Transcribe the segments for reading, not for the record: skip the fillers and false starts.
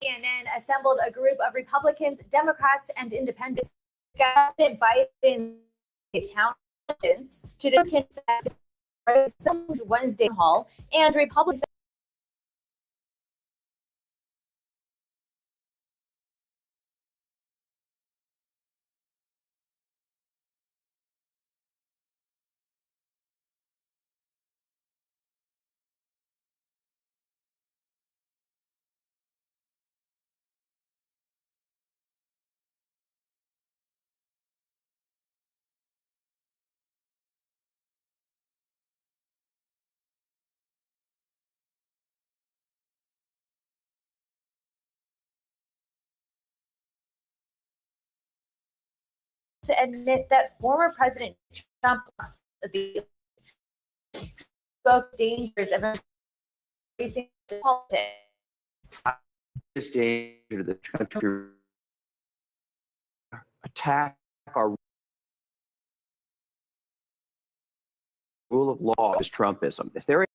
CNN assembled a group of Republicans, Democrats, and independents discussing Biden's accountants to confess Wednesday hall and Republicans to admit that former President Trump spoke dangers of facing politics. This danger to the country attack our rule of law is Trumpism. If there is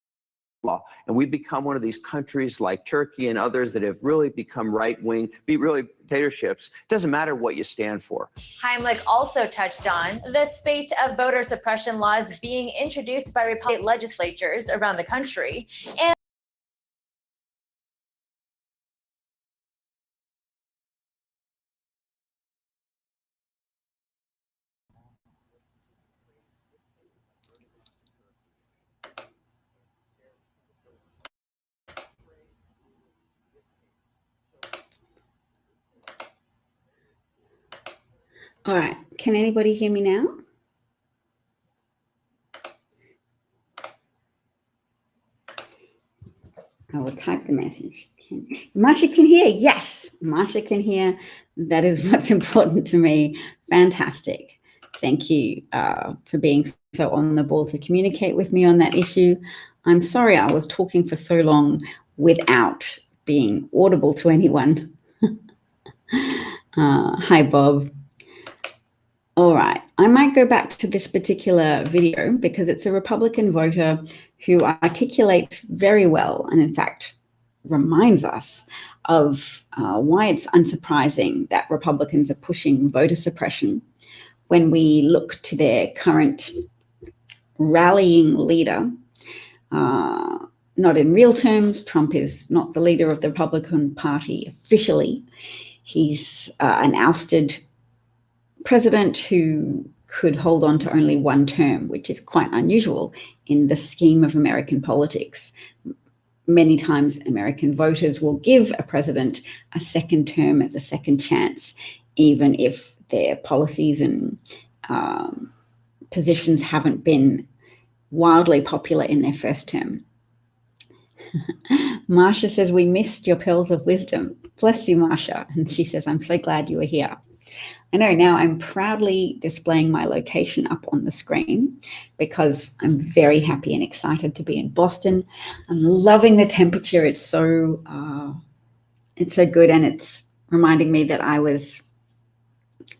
law and we become one of these countries like Turkey and others that have really become right-wing, be really dictatorships, it doesn't matter what you stand for. Heimlich also touched on the spate of voter suppression laws being introduced by Republican legislatures around the country, and All right, can anybody hear me now? I will type the message. Marsha can hear. Yes, Marsha can hear. That is what's important to me. Fantastic. Thank you for being so on the ball to communicate with me on that issue. I'm sorry I was talking for so long without being audible to anyone. Hi, Bob. All right, I might go back to this particular video because it's a Republican voter who articulates very well and in fact reminds us of why it's unsurprising that Republicans are pushing voter suppression when we look to their current rallying leader. Not in real terms, Trump is not the leader of the Republican Party officially. He's an ousted president who could hold on to only one term, which is quite unusual in the scheme of American politics. Many times American voters will give a president a second term as a second chance, even if their policies and positions haven't been wildly popular in their first term. Marsha says, we missed your pearls of wisdom. Bless you, Marsha. And she says, I'm so glad you were here. I know now I'm proudly displaying my location up on the screen because I'm very happy and excited to be in Boston. I'm loving the temperature. It's so good, and it's reminding me that I was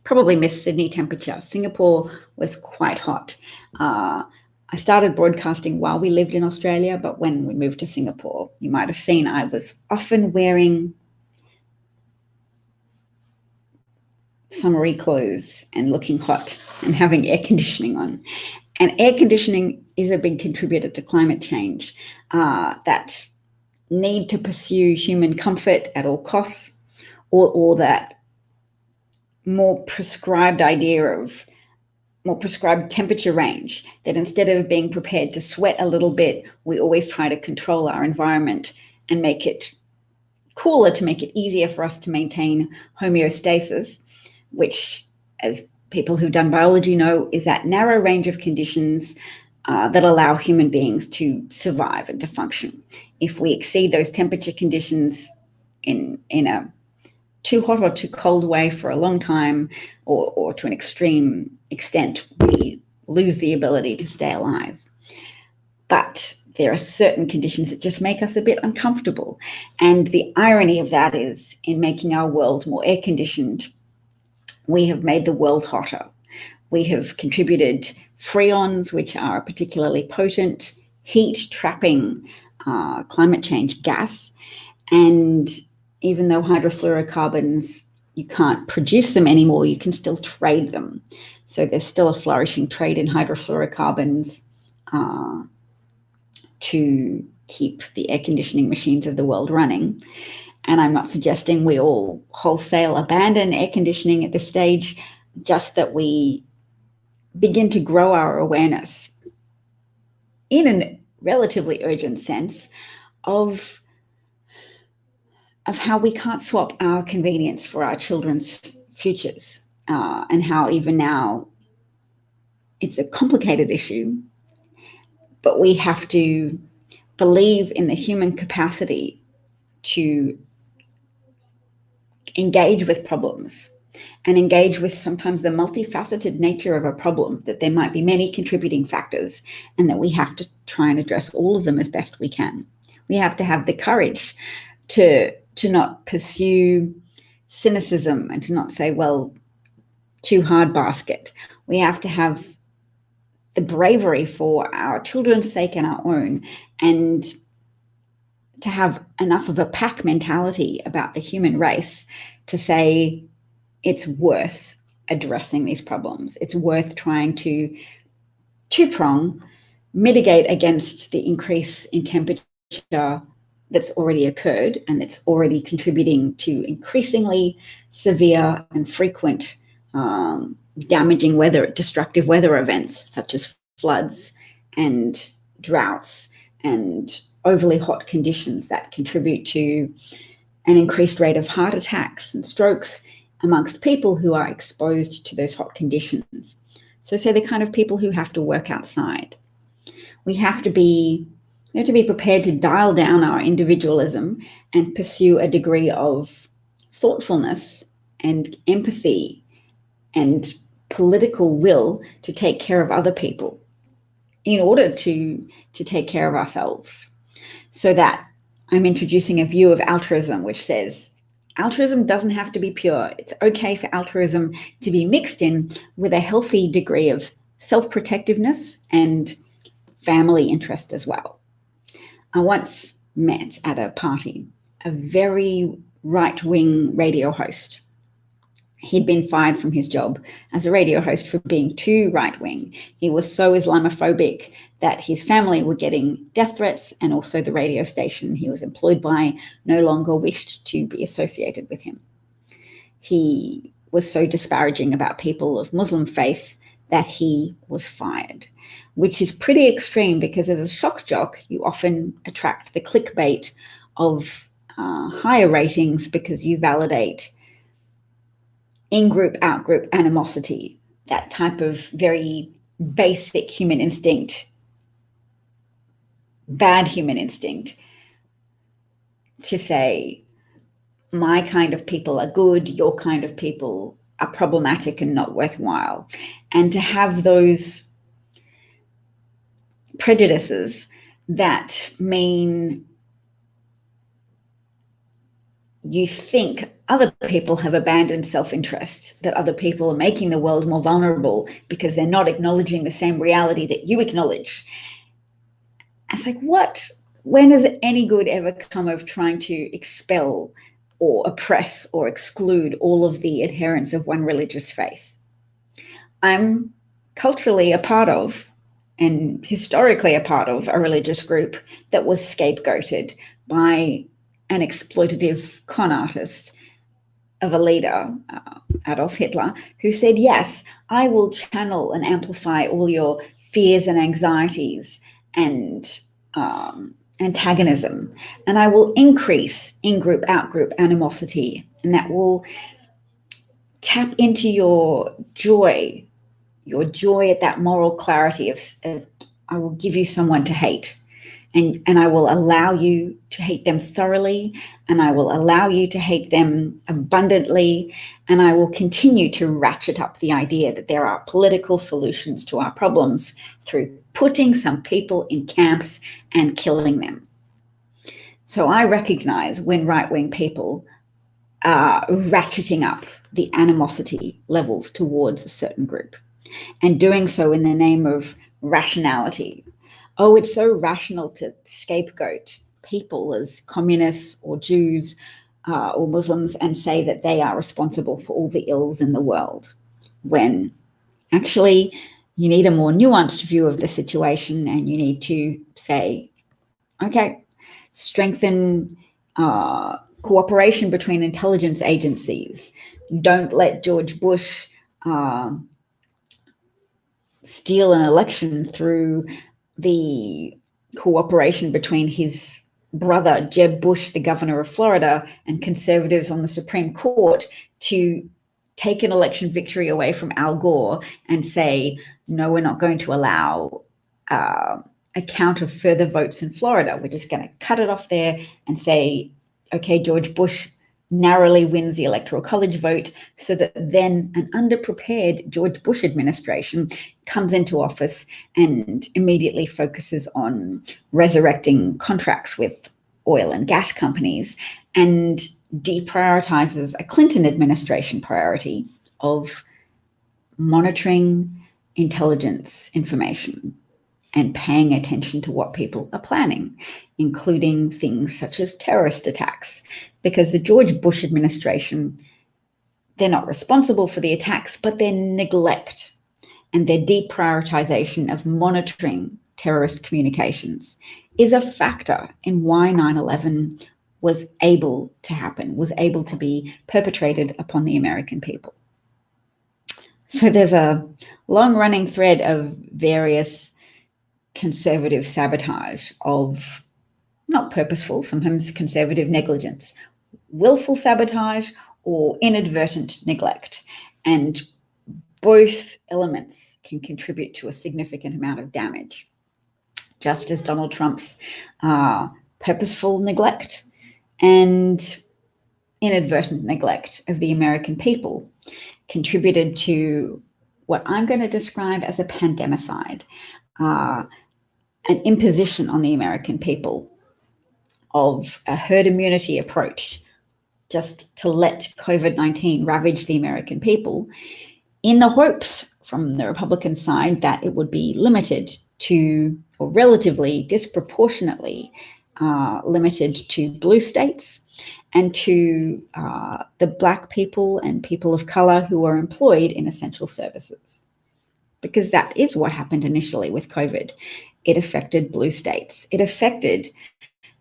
probably missed Sydney temperature. Singapore was quite hot. I started broadcasting while we lived in Australia, but when we moved to Singapore, you might have seen I was often wearing summery clothes and looking hot and having air conditioning on. And air conditioning is a big contributor to climate change. That need to pursue human comfort at all costs, or that more prescribed idea of more prescribed temperature range, that instead of being prepared to sweat a little bit, we always try to control our environment and make it cooler to make it easier for us to maintain homeostasis, which, as people who've done biology know, is that narrow range of conditions that allow human beings to survive and to function. If we exceed those temperature conditions in a too hot or too cold way for a long time, or to an extreme extent, we lose the ability to stay alive. But there are certain conditions that just make us a bit uncomfortable. And the irony of that is, in making our world more air-conditioned, we have made the world hotter. We have contributed freons, which are a particularly potent heat-trapping climate change gas. And even though hydrofluorocarbons, you can't produce them anymore, you can still trade them. So there's still a flourishing trade in hydrofluorocarbons to keep the air conditioning machines of the world running. And I'm not suggesting we all wholesale abandon air conditioning at this stage, just that we begin to grow our awareness in a relatively urgent sense of how we can't swap our convenience for our children's futures, and how even now it's a complicated issue, but we have to believe in the human capacity to engage with problems and engage with sometimes the multifaceted nature of a problem, that there might be many contributing factors and that we have to try and address all of them as best we can. We have to have the courage to not pursue cynicism and to not say, well, too hard basket. We have to have the bravery for our children's sake and our own, and to have enough of a pack mentality about the human race to say it's worth addressing these problems. It's worth trying to two-prong mitigate against the increase in temperature that's already occurred and that's already contributing to increasingly severe and frequent damaging destructive weather events, such as floods and droughts and overly hot conditions that contribute to an increased rate of heart attacks and strokes amongst people who are exposed to those hot conditions. So say the kind of people who have to work outside. We have to be prepared to dial down our individualism and pursue a degree of thoughtfulness and empathy and political will to take care of other people in order to take care of ourselves. So that I'm introducing a view of altruism, which says altruism doesn't have to be pure. It's okay for altruism to be mixed in with a healthy degree of self-protectiveness and family interest as well. I once met at a party a very right-wing radio host. He'd been fired from his job as a radio host for being too right-wing. He was so Islamophobic that his family were getting death threats, and also the radio station he was employed by no longer wished to be associated with him. He was so disparaging about people of Muslim faith that he was fired, which is pretty extreme because as a shock jock, you often attract the clickbait of higher ratings because you validate in-group, out-group animosity, that type of very basic human instinct, bad human instinct, to say, my kind of people are good, your kind of people are problematic and not worthwhile. And to have those prejudices that mean you think other people have abandoned self-interest, that other people are making the world more vulnerable because they're not acknowledging the same reality that you acknowledge. It's like, what? When has any good ever come of trying to expel or oppress or exclude all of the adherents of one religious faith? I'm culturally a part of and historically a part of a religious group that was scapegoated by an exploitative con artist of a leader, Adolf Hitler, who said, yes, I will channel and amplify all your fears and anxieties and antagonism, and I will increase in-group, out-group animosity, and that will tap into your joy at that moral clarity of I will give you someone to hate. And I will allow you to hate them thoroughly, and I will allow you to hate them abundantly, and I will continue to ratchet up the idea that there are political solutions to our problems through putting some people in camps and killing them. So I recognize when right-wing people are ratcheting up the animosity levels towards a certain group, and doing so in the name of rationality. Oh, it's so rational to scapegoat people as communists or Jews or Muslims and say that they are responsible for all the ills in the world, when actually you need a more nuanced view of the situation, and you need to say, okay, strengthen cooperation between intelligence agencies. Don't let George Bush steal an election through the cooperation between his brother, Jeb Bush, the governor of Florida, and conservatives on the Supreme Court to take an election victory away from Al Gore and say, no, we're not going to allow a count of further votes in Florida. We're just going to cut it off there and say, okay, George Bush narrowly wins the Electoral College vote, so that then an underprepared George Bush administration comes into office and immediately focuses on resurrecting contracts with oil and gas companies and deprioritizes a Clinton administration priority of monitoring intelligence information and paying attention to what people are planning, including things such as terrorist attacks. Because the George Bush administration, they're not responsible for the attacks, but their neglect and their deprioritization of monitoring terrorist communications is a factor in why 9/11 was able to happen, was able to be perpetrated upon the American people. So there's a long-running thread of various conservative sabotage of not purposeful, sometimes conservative negligence, willful sabotage, or inadvertent neglect. And both elements can contribute to a significant amount of damage. Just as Donald Trump's purposeful neglect and inadvertent neglect of the American people contributed to what I'm going to describe as a pandemicide, an imposition on the American people of a herd immunity approach, just to let COVID-19 ravage the American people, in the hopes from the Republican side that it would be limited to, or relatively disproportionately limited to, blue states and to the Black people and people of color who are employed in essential services. Because that is what happened initially with COVID. It affected blue states. It affected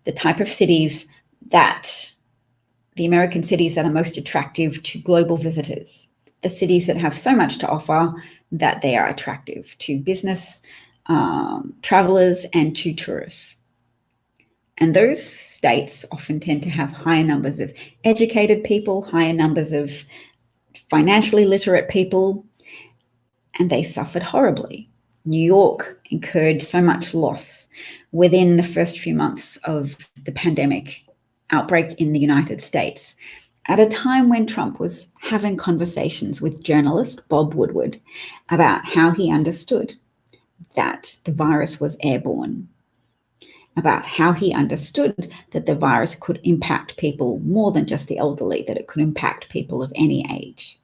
the type of cities that, the American cities that are most attractive to global visitors, the cities that have so much to offer that they are attractive to business travelers and to tourists. And those states often tend to have higher numbers of educated people, higher numbers of financially literate people, and they suffered horribly. New York incurred so much loss within the first few months of the pandemic outbreak in the United States, at a time when Trump was having conversations with journalist Bob Woodward about how he understood that the virus was airborne, about how he understood that the virus could impact people more than just the elderly, that it could impact people of any age.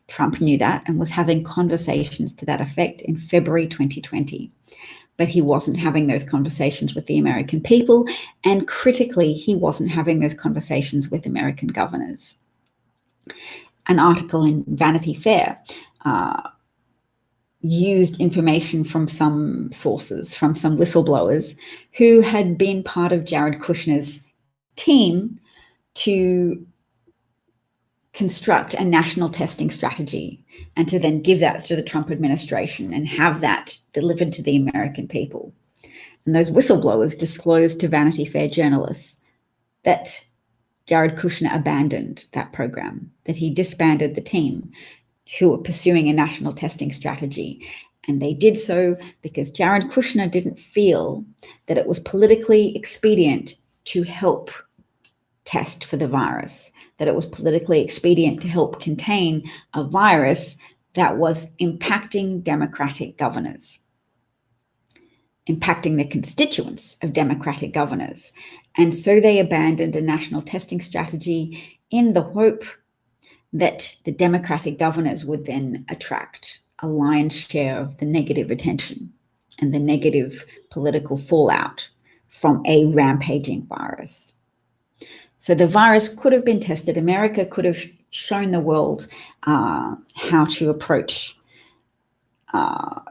Trump knew that and was having conversations to that effect in February 2020. But he wasn't having those conversations with the American people, and critically, he wasn't having those conversations with American governors. An article in Vanity Fair used information from some sources, from some whistleblowers who had been part of Jared Kushner's team to construct a national testing strategy and to then give that to the Trump administration and have that delivered to the American people. And those whistleblowers disclosed to Vanity Fair journalists that Jared Kushner abandoned that program, that he disbanded the team who were pursuing a national testing strategy. And they did so because Jared Kushner didn't feel that it was politically expedient to help test for the virus, that it was politically expedient to help contain a virus that was impacting Democratic governors, impacting the constituents of Democratic governors. And so they abandoned a national testing strategy in the hope that the Democratic governors would then attract a lion's share of the negative attention and the negative political fallout from a rampaging virus. So the virus could have been tested. America could have shown the world how to approach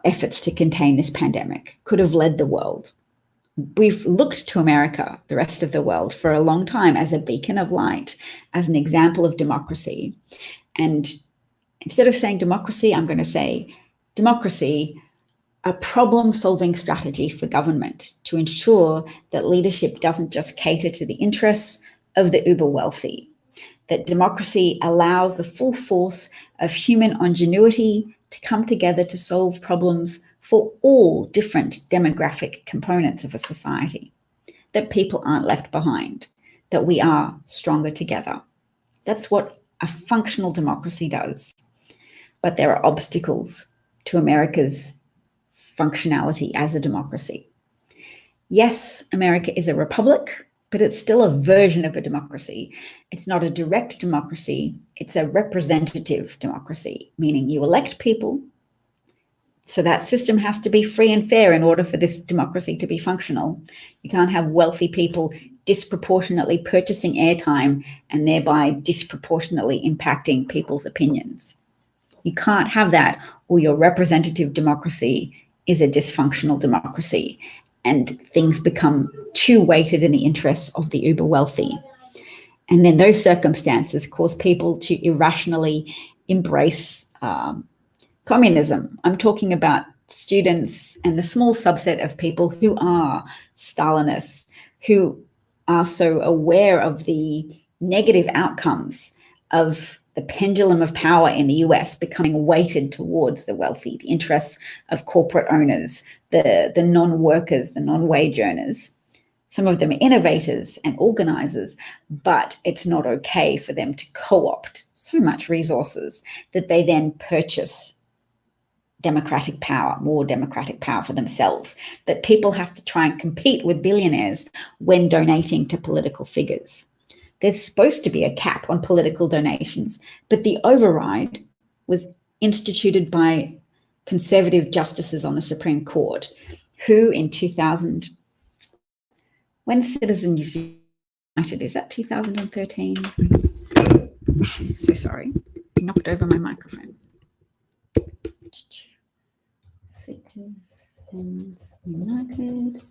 efforts to contain this pandemic, could have led the world. We've looked to America, the rest of the world, for a long time as a beacon of light, as an example of democracy. And instead of saying democracy, I'm going to say democracy, a problem-solving strategy for government to ensure that leadership doesn't just cater to the interests of the uber wealthy, that democracy allows the full force of human ingenuity to come together to solve problems for all different demographic components of a society, that people aren't left behind, that we are stronger together. That's what a functional democracy does. But there are obstacles to America's functionality as a democracy. Yes, America is a republic, but it's still a version of a democracy. It's not a direct democracy, it's a representative democracy, meaning you elect people. So that system has to be free and fair in order for this democracy to be functional. You can't have wealthy people disproportionately purchasing airtime and thereby disproportionately impacting people's opinions. You can't have that, or your representative democracy is a dysfunctional democracy and things become too weighted in the interests of the uber wealthy. And then those circumstances cause people to irrationally embrace communism. I'm talking about students and the small subset of people who are Stalinists, who are so aware of the negative outcomes of the pendulum of power in the US becoming weighted towards the wealthy, the interests of corporate owners, the non-workers, the non-wage earners. Some of them are innovators and organizers, but it's not okay for them to co-opt so much resources that they then purchase democratic power, more democratic power for themselves, that people have to try and compete with billionaires when donating to political figures. There's supposed to be a cap on political donations, but the override was instituted by conservative justices on the Supreme Court, who in 2000, when Citizens United, is that 2013? So sorry, knocked over my microphone. Citizens United.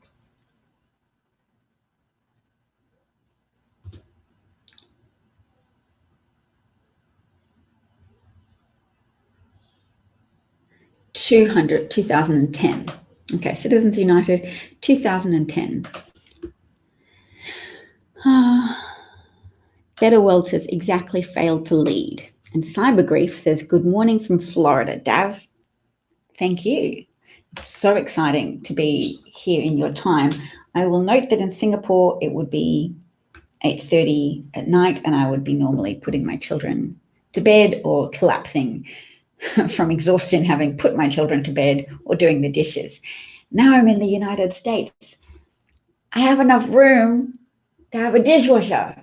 $200, 2010. Okay, Citizens United, 2010. Better World says exactly failed to lead. And Cyber Grief says, good morning from Florida. Dav, thank you. It's so exciting to be here in your time. I will note that in Singapore, it would be 8:30 at night, and I would be normally putting my children to bed or collapsing from exhaustion, having put my children to bed or doing the dishes. Now I'm in the United States. I have enough room to have a dishwasher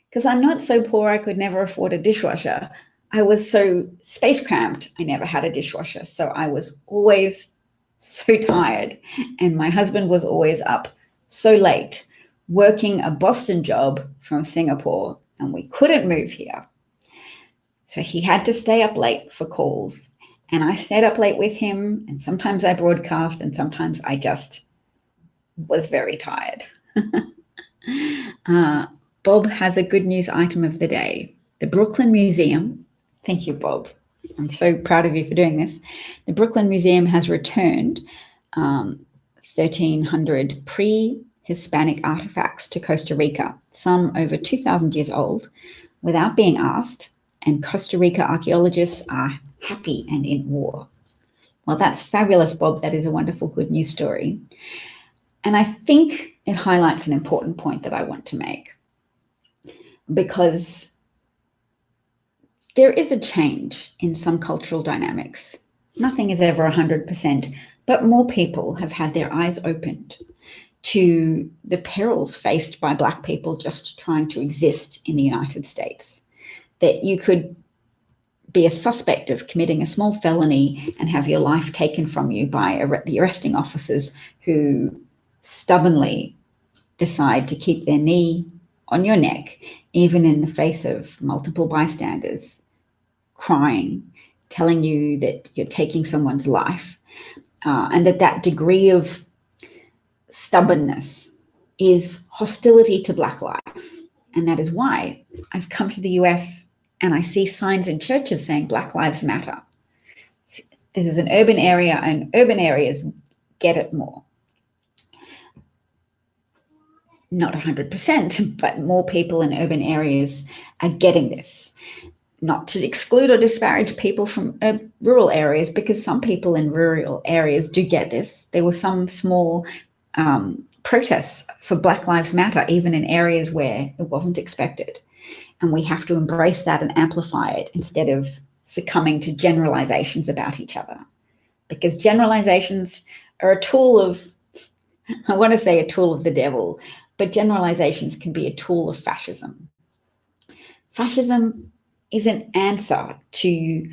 because I'm not so poor I could never afford a dishwasher. I was so space cramped, I never had a dishwasher. So I was always so tired, and my husband was always up so late working a Boston job from Singapore, and we couldn't move here. So he had to stay up late for calls, and I stayed up late with him, and sometimes I broadcast and sometimes I just was very tired. Bob has a good news item of the day. The Brooklyn Museum, thank you, Bob. I'm so proud of you for doing this. The Brooklyn Museum has returned 1,300 pre-Hispanic artifacts to Costa Rica, some over 2,000 years old, without being asked, and Costa Rica archaeologists are happy and in awe. Well, that's fabulous, Bob. That is a wonderful good news story. And I think it highlights an important point that I want to make, because there is a change in some cultural dynamics. Nothing is ever 100%, but more people have had their eyes opened to the perils faced by Black people just trying to exist in the United States. That you could be a suspect of committing a small felony and have your life taken from you by the arresting officers who stubbornly decide to keep their knee on your neck, even in the face of multiple bystanders, crying, telling you that you're taking someone's life, and that degree of stubbornness is hostility to Black life. And that is why I've come to the US and I see signs in churches saying Black Lives Matter. This is an urban area, and urban areas get it more. Not 100%, but more people in urban areas are getting this. Not to exclude or disparage people from rural areas, because some people in rural areas do get this. There were some small protests for Black Lives Matter, even in areas where it wasn't expected. And we have to embrace that and amplify it instead of succumbing to generalizations about each other. Because generalizations are a tool of, I want to say a tool of the devil, but generalizations can be a tool of fascism. Fascism is an answer to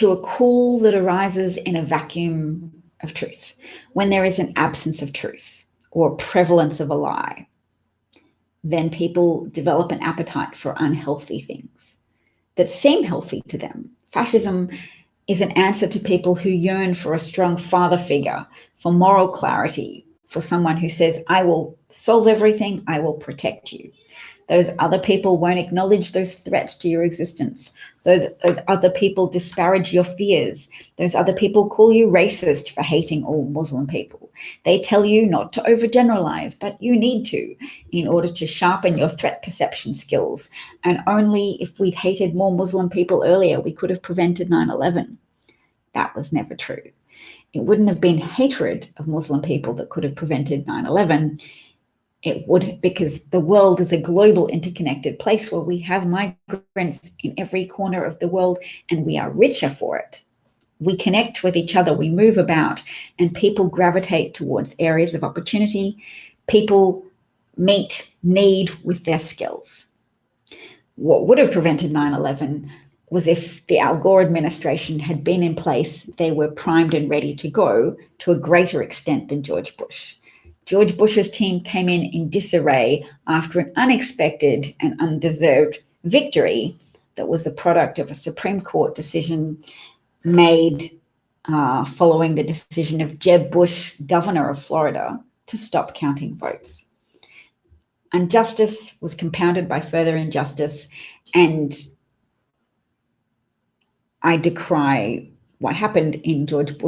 a call that arises in a vacuum of truth, when there is an absence of truth or prevalence of a lie. Then people develop an appetite for unhealthy things that seem healthy to them. Fascism is an answer to people who yearn for a strong father figure, for moral clarity, for someone who says, I will solve everything, I will protect you. Those other people won't acknowledge those threats to your existence. So those other people disparage your fears. Those other people call you racist for hating all Muslim people. They tell you not to overgeneralize, but you need to in order to sharpen your threat perception skills. And only if we'd hated more Muslim people earlier, we could have prevented 9/11. That was never true. It wouldn't have been hatred of Muslim people that could have prevented 9/11. It would, because the world is a global interconnected place where we have migrants in every corner of the world, and we are richer for it. We connect with each other, we move about, and people gravitate towards areas of opportunity. People meet need with their skills. What would have prevented 9/11 was if the Al Gore administration had been in place, they were primed and ready to go to a greater extent than George Bush. George Bush's team came in disarray after an unexpected and undeserved victory that was the product of a Supreme Court decision made following the decision of Jeb Bush, governor of Florida, to stop counting votes. Injustice was compounded by further injustice, and I decry what happened in George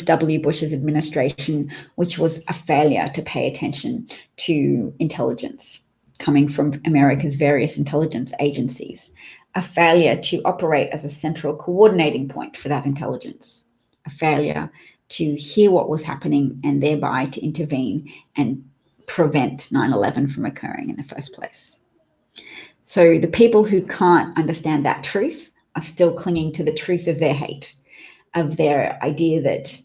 W. Bush's administration, which was a failure to pay attention to intelligence coming from America's various intelligence agencies, a failure to operate as a central coordinating point for that intelligence, a failure to hear what was happening and thereby to intervene and prevent 9/11 from occurring in the first place. So the people who can't understand that truth are still clinging to the truth of their hate, of their idea that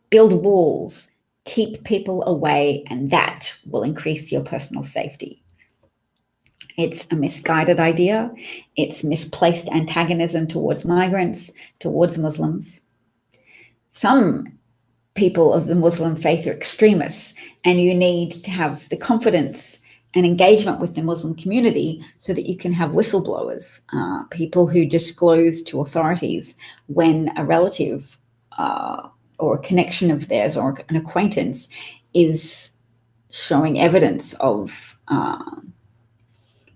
build walls, keep people away, and that will increase your personal safety. It's a misguided idea. It's misplaced antagonism towards migrants, towards Muslims. Some people of the Muslim faith are extremists, and you need to have the confidence and engagement with the Muslim community so that you can have whistleblowers, people who disclose to authorities when a relative or a connection of theirs or an acquaintance is showing evidence of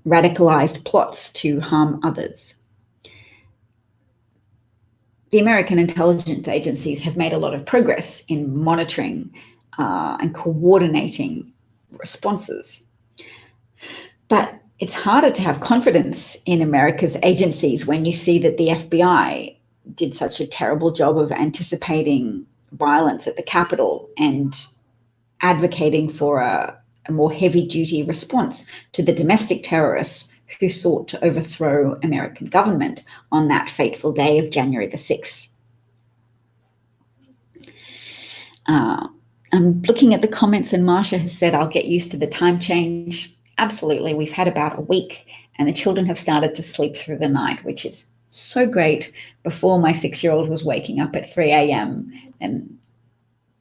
radicalized plots to harm others. The American intelligence agencies have made a lot of progress in monitoring and coordinating responses. But it's harder to have confidence in America's agencies when you see that the FBI did such a terrible job of anticipating violence at the Capitol and advocating for a more heavy-duty response to the domestic terrorists who sought to overthrow American government on that fateful day of January the 6th. I'm looking at the comments, and Marsha has said, I'll get used to the time change. Absolutely. We've had about a week and the children have started to sleep through the night, which is so great before my 6-year-old was waking up at 3 a.m. and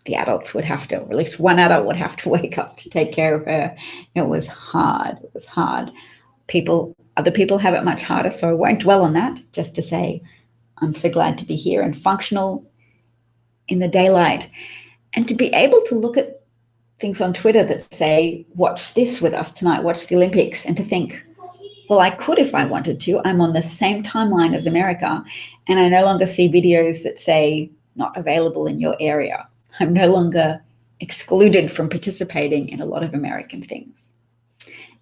the adults would have to, or at least one adult would have to wake up to take care of her. It was hard. It was hard. Other people have it much harder, so I won't dwell on that, just to say I'm so glad to be here and functional in the daylight, and to be able to look at things on Twitter that say, watch this with us tonight, watch the Olympics, and to think, well, I could if I wanted to. I'm on the same timeline as America, and I no longer see videos that say not available in your area. I'm no longer excluded from participating in a lot of American things.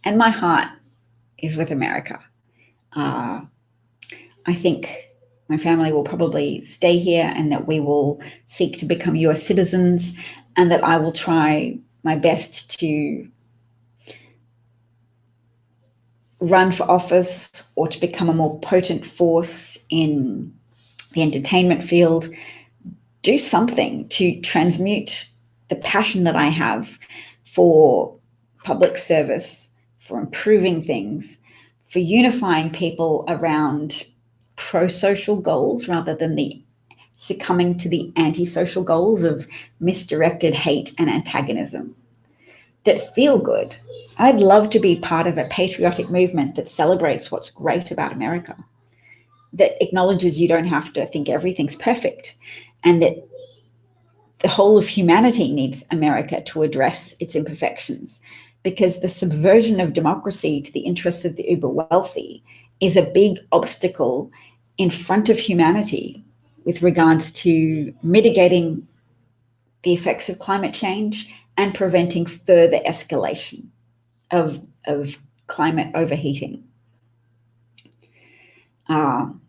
And my heart is with America. I think my family will probably stay here, and that we will seek to become US citizens, and that I will try my best to run for office or to become a more potent force in the entertainment field, do something to transmute the passion that I have for public service, for improving things, for unifying people around pro-social goals rather than the succumbing to the anti-social goals of misdirected hate and antagonism that feel good. I'd love to be part of a patriotic movement that celebrates what's great about America, that acknowledges you don't have to think everything's perfect, and that the whole of humanity needs America to address its imperfections, because the subversion of democracy to the interests of the uber wealthy is a big obstacle in front of humanity with regards to mitigating the effects of climate change and preventing further escalation of climate overheating.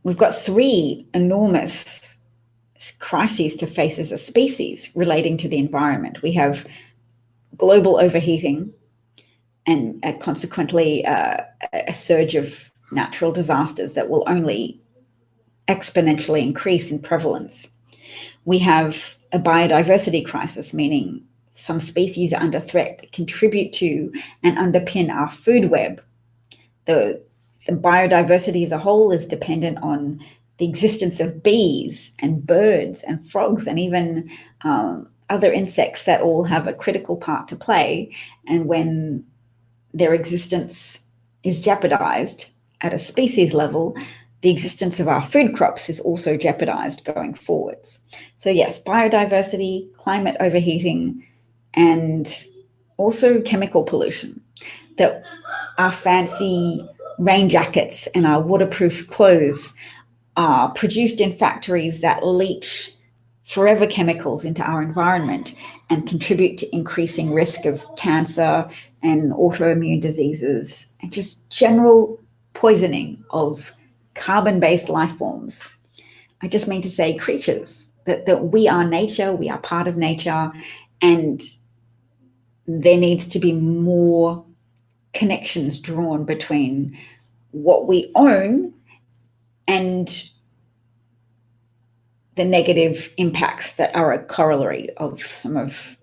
We've got 3 enormous crises to face as a species relating to the environment. We have global overheating and consequently a surge of natural disasters that will only exponentially increase in prevalence. We have a biodiversity crisis, meaning some species are under threat that contribute to and underpin our food web. The biodiversity as a whole is dependent on the existence of bees and birds and frogs and even other insects that all have a critical part to play. And when their existence is jeopardized at a species level, the existence of our food crops is also jeopardized going forwards. So yes, biodiversity, climate overheating, and also chemical pollution. That our fancy rain jackets and our waterproof clothes are produced in factories that leach forever chemicals into our environment and contribute to increasing risk of cancer and autoimmune diseases and just general poisoning of carbon-based life forms. I just mean to say creatures, that we are nature, we are part of nature, and there needs to be more connections drawn between what we own and the negative impacts that are a corollary of some of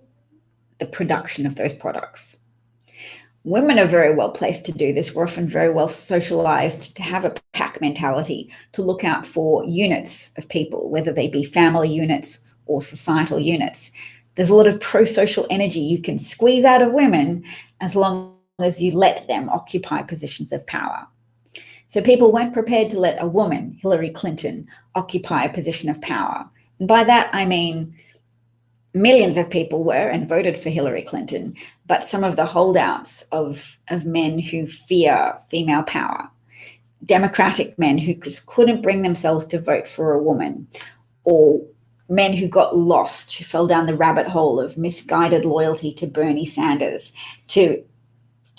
the production of those products. Women are very well placed to do this. We're often very well socialized to have a pack mentality, to look out for units of people, whether they be family units or societal units. There's a lot of pro-social energy you can squeeze out of women as long as you let them occupy positions of power. So people weren't prepared to let a woman, Hillary Clinton, occupy a position of power. And by that, I mean millions of people were and voted for Hillary Clinton, but some of the holdouts of men who fear female power, Democratic men who just couldn't bring themselves to vote for a woman, or men who got lost, who fell down the rabbit hole of misguided loyalty to Bernie Sanders, to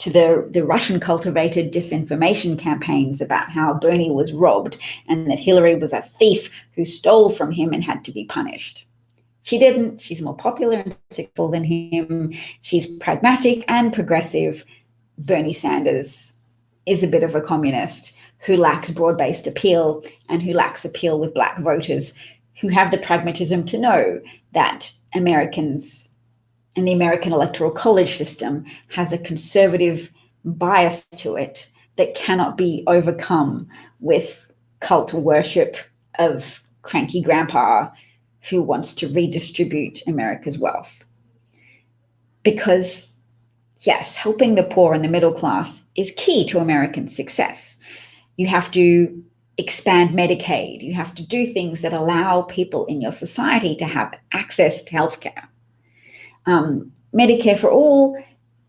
the Russian cultivated disinformation campaigns about how Bernie was robbed and that Hillary was a thief who stole from him and had to be punished. She didn't. She's more popular and successful than him. She's pragmatic and progressive. Bernie Sanders is a bit of a communist who lacks broad-based appeal and who lacks appeal with Black voters who have the pragmatism to know that Americans and the American Electoral College system has a conservative bias to it that cannot be overcome with cult worship of cranky grandpa who wants to redistribute America's wealth. Because, yes, helping the poor and the middle class is key to American success. You have to expand Medicaid. You have to do things that allow people in your society to have access to healthcare. Medicare for all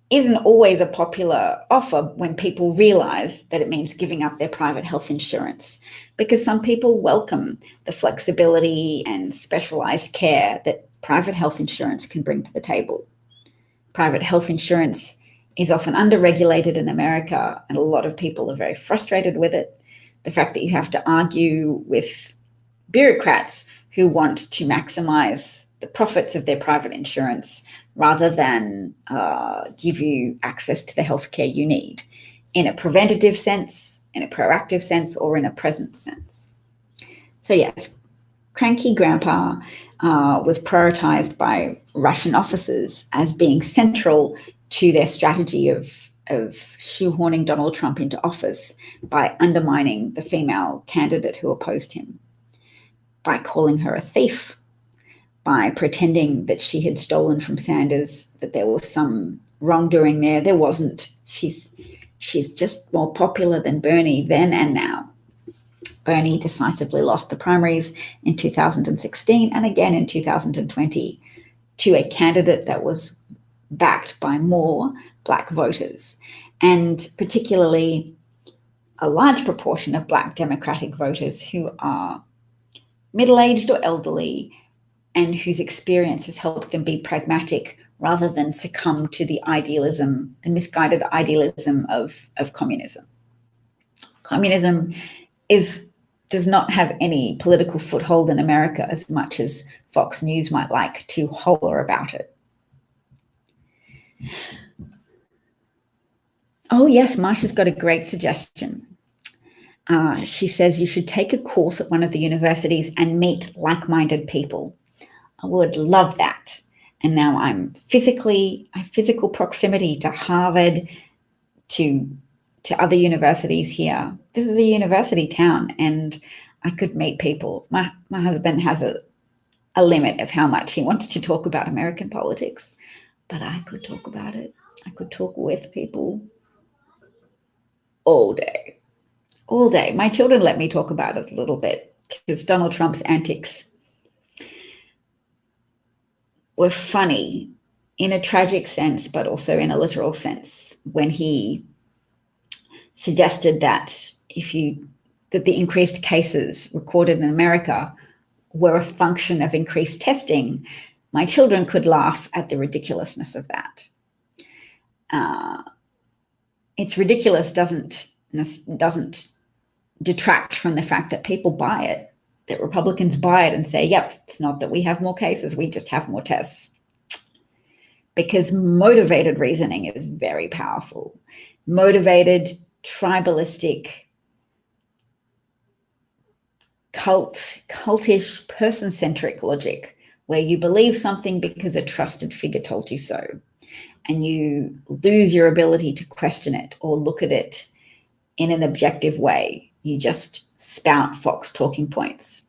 isn't always a popular offer when people realize that it means giving up their private health insurance, because some people welcome the flexibility and specialized care that private health insurance can bring to the table. Private health insurance is often underregulated in America, and a lot of people are very frustrated with it. The fact that you have to argue with bureaucrats who want to maximize the profits of their private insurance rather than give you access to the healthcare you need in a preventative sense, in a proactive sense, or in a present sense. So yes, cranky grandpa was prioritized by Russian officers as being central to their strategy of shoehorning Donald Trump into office by undermining the female candidate who opposed him, by calling her a thief, by pretending that she had stolen from Sanders, that there was some wrongdoing there. There wasn't. She's just more popular than Bernie then and now. Bernie decisively lost the primaries in 2016 and again in 2020 to a candidate that was backed by more Black voters, and particularly a large proportion of Black Democratic voters who are middle-aged or elderly and whose experience has helped them be pragmatic rather than succumb to the idealism, the misguided idealism of communism. Communism does not have any political foothold in America as much as Fox News might like to holler about it. Oh yes, Marsha's got a great suggestion. She says you should take a course at one of the universities and meet like-minded people. I would love that. And now I'm physical proximity to Harvard, to other universities here. This is a university town, and I could meet people. My husband has a limit of how much he wants to talk about American politics, but I could talk about it. I could talk with people all day. All day. My children let me talk about it a little bit because Donald Trump's antics were funny in a tragic sense, but also in a literal sense, when he suggested that that the increased cases recorded in America were a function of increased testing. My children could laugh at the ridiculousness of that. It's ridiculous doesn't detract from the fact that people buy it, that Republicans buy it and say, yep, it's not that we have more cases, we just have more tests. Because motivated reasoning is very powerful. Motivated, tribalistic, cultish, person-centric logic, where you believe something because a trusted figure told you so, and you lose your ability to question it or look at it in an objective way. You just spout Fox talking points.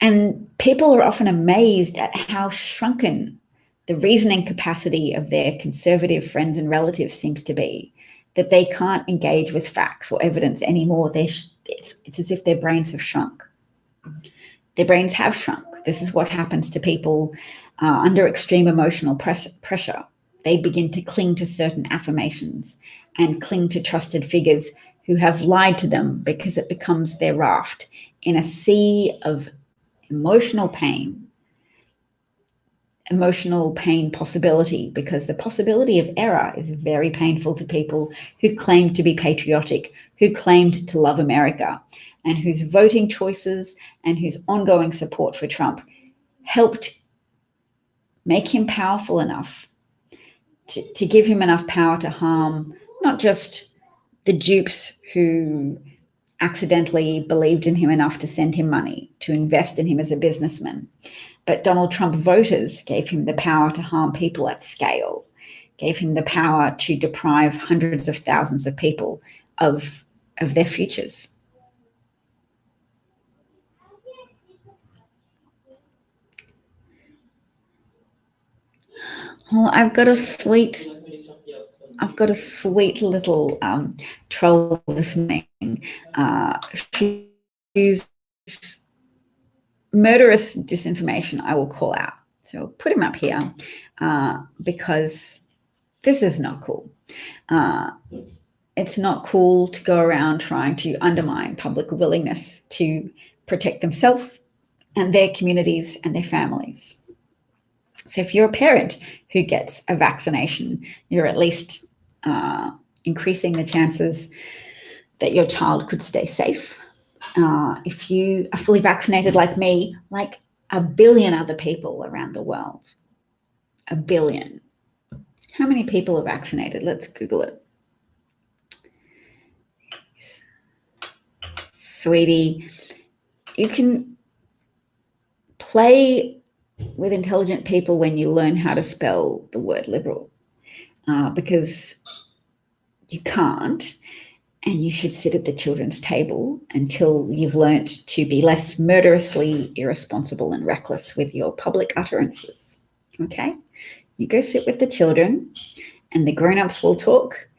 And people are often amazed at how shrunken the reasoning capacity of their conservative friends and relatives seems to be, that they can't engage with facts or evidence anymore. It's as if their brains have shrunk. Their brains have shrunk. This is what happens to people under extreme emotional pressure. They begin to cling to certain affirmations and cling to trusted figures who have lied to them because it becomes their raft in a sea of emotional pain possibility, because the possibility of error is very painful to people who claim to be patriotic, who claimed to love America, and whose voting choices and whose ongoing support for Trump helped make him powerful enough to give him enough power to harm not just the dupes who accidentally believed in him enough to send him money, to invest in him as a businessman, but Donald Trump voters gave him the power to harm people at scale, gave him the power to deprive hundreds of thousands of people of their futures. Well, I've got a sweet little troll this morning whose murderous disinformation I will call out. So I'll put him up here because this is not cool. It's not cool to go around trying to undermine public willingness to protect themselves and their communities and their families. So if you're a parent who gets a vaccination, you're at least increasing the chances that your child could stay safe. If you are fully vaccinated like me, like a billion other people around the world, a billion. How many people are vaccinated? Let's Google it. Sweetie, you can play with intelligent people when you learn how to spell the word liberal, because you can't, and you should sit at the children's table until you've learnt to be less murderously irresponsible and reckless with your public utterances. Okay? You go sit with the children and the grown-ups will talk,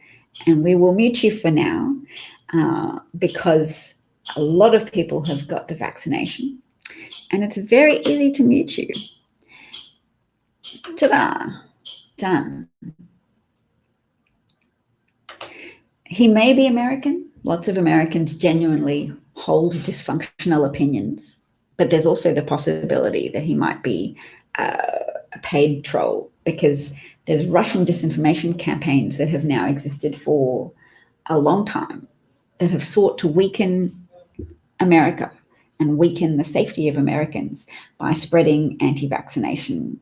and we will mute you for now because a lot of people have got the vaccination and it's very easy to mute you. Ta-da! Done. He may be American. Lots of Americans genuinely hold dysfunctional opinions, but there's also the possibility that he might be a paid troll, because there's Russian disinformation campaigns that have now existed for a long time that have sought to weaken America and weaken the safety of Americans by spreading anti-vaccination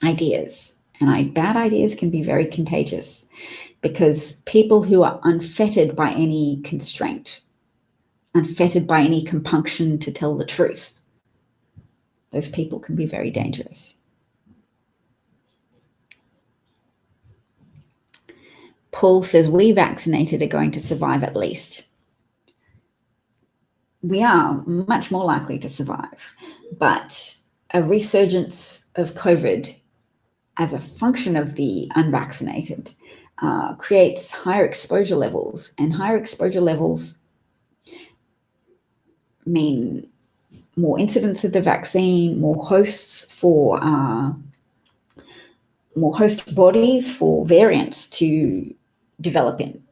ideas. And bad ideas can be very contagious, because people who are unfettered by any constraint, unfettered by any compunction to tell the truth, those people can be very dangerous. Paul says, we vaccinated are going to survive at least. We are much more likely to survive, but a resurgence of COVID as a function of the unvaccinated creates higher exposure levels, and higher exposure levels mean more incidence of the vaccine, more hosts for more host bodies for variants to develop in.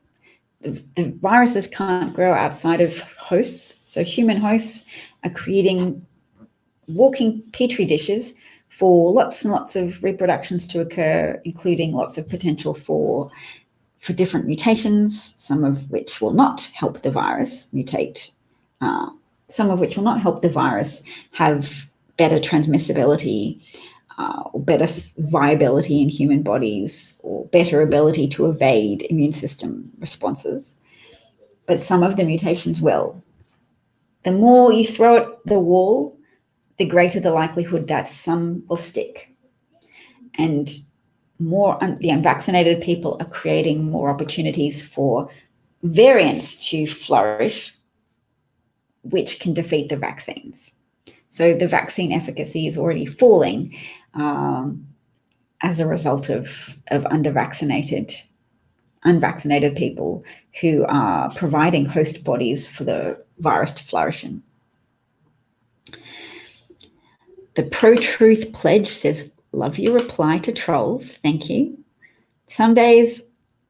The viruses can't grow outside of hosts, so human hosts are creating walking petri dishes for lots and lots of reproductions to occur, including lots of potential for different mutations, some of which will not help the virus mutate, some of which will not help the virus have better transmissibility, or better viability in human bodies, or better ability to evade immune system responses. But some of the mutations will. The more you throw at the wall, the greater the likelihood that some will stick. And the unvaccinated people are creating more opportunities for variants to flourish, which can defeat the vaccines. So the vaccine efficacy is already falling as a result of unvaccinated people who are providing host bodies for the virus to flourish in. The Pro-Truth Pledge says, love your reply to trolls. Thank you. Some days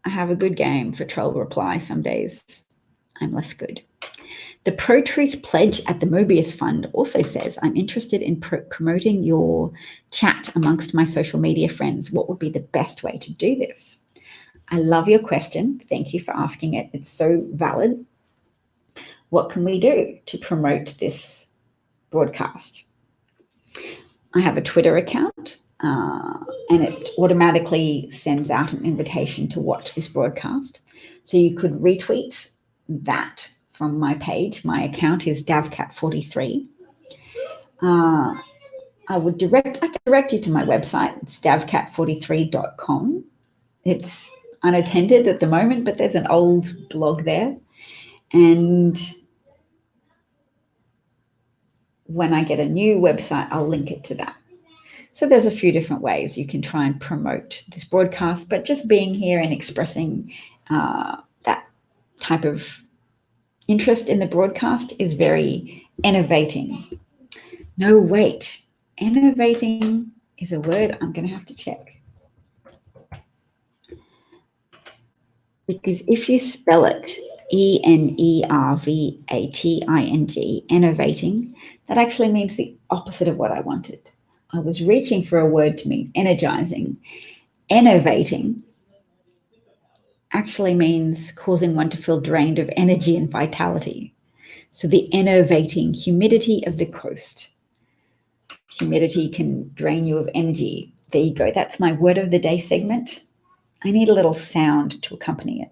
I have a good game for troll reply. Some days I'm less good. The Pro-Truth Pledge at the Mobius Fund also says, I'm interested in promoting your chat amongst my social media friends. What would be the best way to do this? I love your question. Thank you for asking it. It's so valid. What can we do to promote this broadcast? I have a Twitter account, and it automatically sends out an invitation to watch this broadcast. So you could retweet that from my page. My account is davcat43. I can direct you to my website. It's davcat43.com. It's unattended at the moment, but there's an old blog there. And when I get a new website, I'll link it to that. So there's a few different ways you can try and promote this broadcast, but just being here and expressing that type of interest in the broadcast is very innovating. No, wait, innovating is a word I'm going to have to check. Because if you spell it E-N-E-R-V-A-T-I-N-G, innovating, that actually means the opposite of what I wanted. I was reaching for a word to mean energizing. Innovating actually means causing one to feel drained of energy and vitality. So the innovating humidity of the coast. Humidity can drain you of energy. There you go. That's my word of the day segment. I need a little sound to accompany it.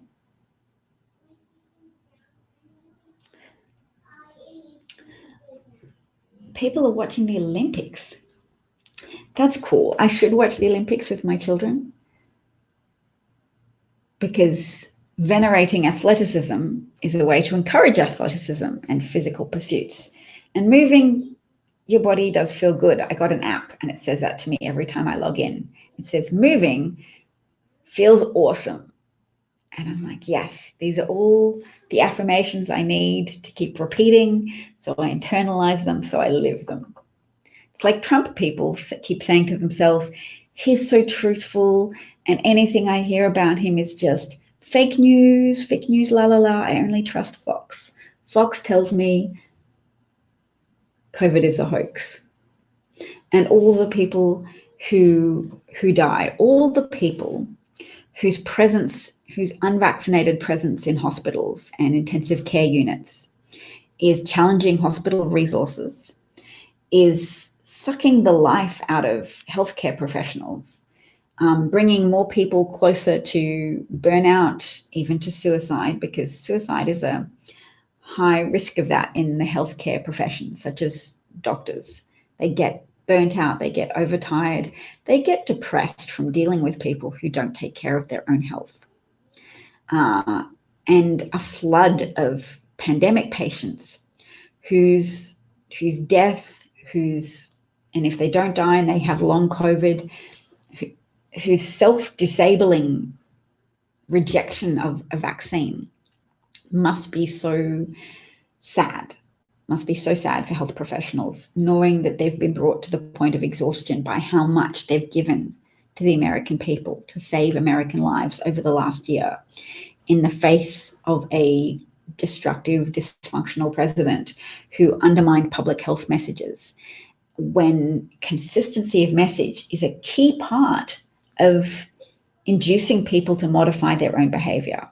People are watching the Olympics. That's cool. I should watch the Olympics with my children because venerating athleticism is a way to encourage athleticism and physical pursuits. And moving your body does feel good. I got an app and it says that to me every time I log in. It says moving feels awesome. And I'm like, yes, these are all the affirmations I need to keep repeating. So I internalize them, so I live them. It's like Trump people keep saying to themselves, he's so truthful, and anything I hear about him is just fake news, la, la, la. I only trust Fox. Fox tells me COVID is a hoax. And all the people who die, all the people whose unvaccinated presence in hospitals and intensive care units is challenging hospital resources, is sucking the life out of healthcare professionals, bringing more people closer to burnout, even to suicide, because suicide is a high risk of that in the healthcare professions, such as doctors. They get burnt out, they get overtired, they get depressed from dealing with people who don't take care of their own health. And a flood of pandemic patients whose death, and if they don't die and they have long COVID, whose self-disabling rejection of a vaccine must be so sad for health professionals, knowing that they've been brought to the point of exhaustion by how much they've given to the American people to save American lives over the last year in the face of a destructive, dysfunctional president who undermined public health messages. When consistency of message is a key part of inducing people to modify their own behavior.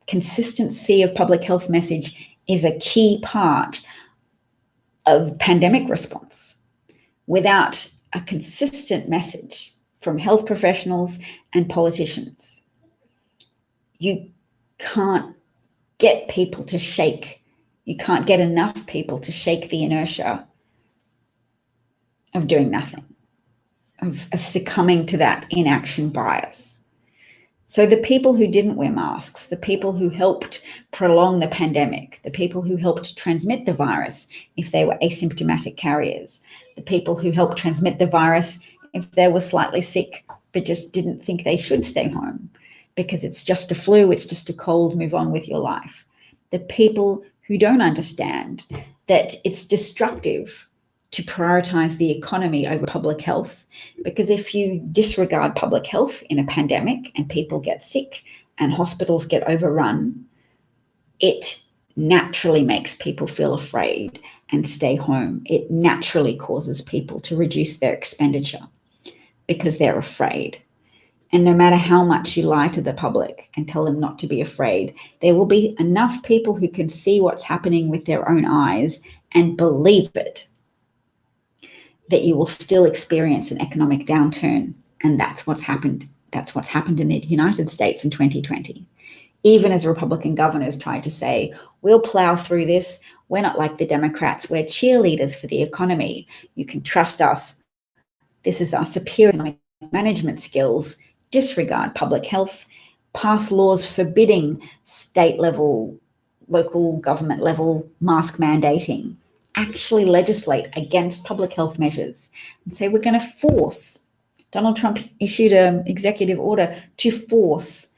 Consistency of public health message is a key part of pandemic response. Without a consistent message from health professionals and politicians, you can't get people to shake. You can't get enough people to shake the inertia of doing nothing, of succumbing to that inaction bias. So the people who didn't wear masks, the people who helped prolong the pandemic, the people who helped transmit the virus if they were asymptomatic carriers, the people who helped transmit the virus if they were slightly sick but just didn't think they should stay home because it's just a flu, it's just a cold, move on with your life. The people who don't understand that it's destructive to prioritize the economy over public health, because if you disregard public health in a pandemic and people get sick and hospitals get overrun, it naturally makes people feel afraid and stay home. It naturally causes people to reduce their expenditure because they're afraid. And no matter how much you lie to the public and tell them not to be afraid, there will be enough people who can see what's happening with their own eyes and believe it, that you will still experience an economic downturn. And that's what's happened. That's what's happened in the United States in 2020. Even as Republican governors tried to say, we'll plow through this. We're not like the Democrats. We're cheerleaders for the economy. You can trust us. This is our superior economic management skills. Disregard public health. Pass laws forbidding state level, local government level mask mandating. actually legislate against public health measures and say, we're going to force, Donald Trump issued an executive order to force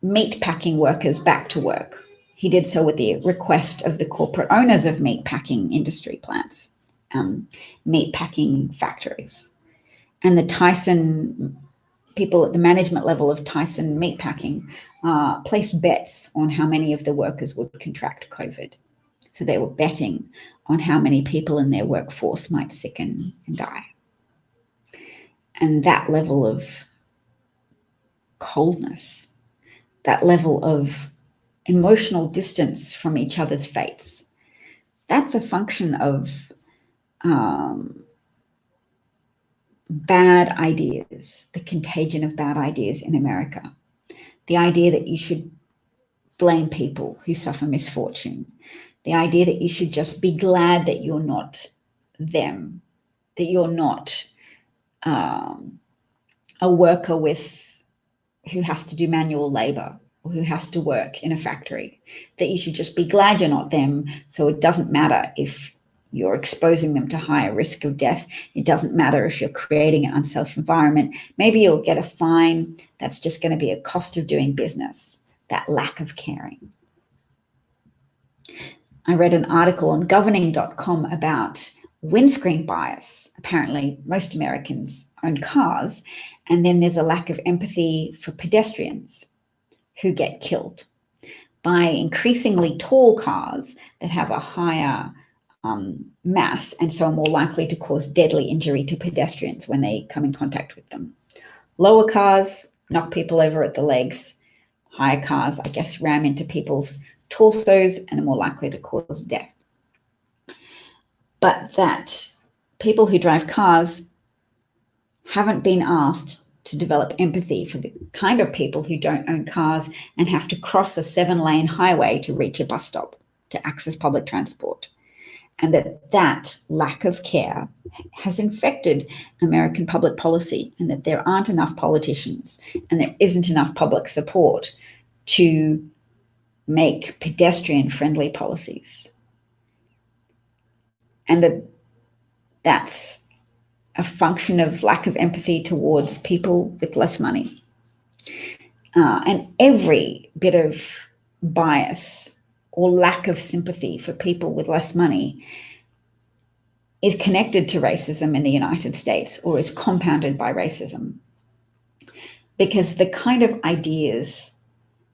meat packing workers back to work. He did so with the request of the corporate owners of meat packing industry plants, meat packing factories. And the Tyson people at the management level of Tyson meatpacking placed bets on how many of the workers would contract COVID. So they were betting on how many people in their workforce might sicken and die. And that level of coldness, that level of emotional distance from each other's fates, that's a function of bad ideas, the contagion of bad ideas in America. The idea that you should blame people who suffer misfortune. The idea that you should just be glad that you're not them, that you're not a worker who has to do manual labor or who has to work in a factory, that you should just be glad you're not them, so it doesn't matter if you're exposing them to higher risk of death. It doesn't matter if you're creating an unsafe environment. Maybe you'll get a fine. That's just going to be a cost of doing business, that lack of caring. I read an article on governing.com about windscreen bias. Apparently, most Americans own cars, and then there's a lack of empathy for pedestrians who get killed by increasingly tall cars that have a higher mass and so are more likely to cause deadly injury to pedestrians when they come in contact with them. Lower cars knock people over at the legs. Higher cars, I guess, ram into people's torsos and are more likely to cause death. But that people who drive cars haven't been asked to develop empathy for the kind of people who don't own cars and have to cross a 7-lane highway to reach a bus stop to access public transport. And that lack of care has infected American public policy, and that there aren't enough politicians and there isn't enough public support to make pedestrian-friendly policies. And that's a function of lack of empathy towards people with less money. And every bit of bias or lack of sympathy for people with less money is connected to racism in the United States, or is compounded by racism. Because the kind of ideas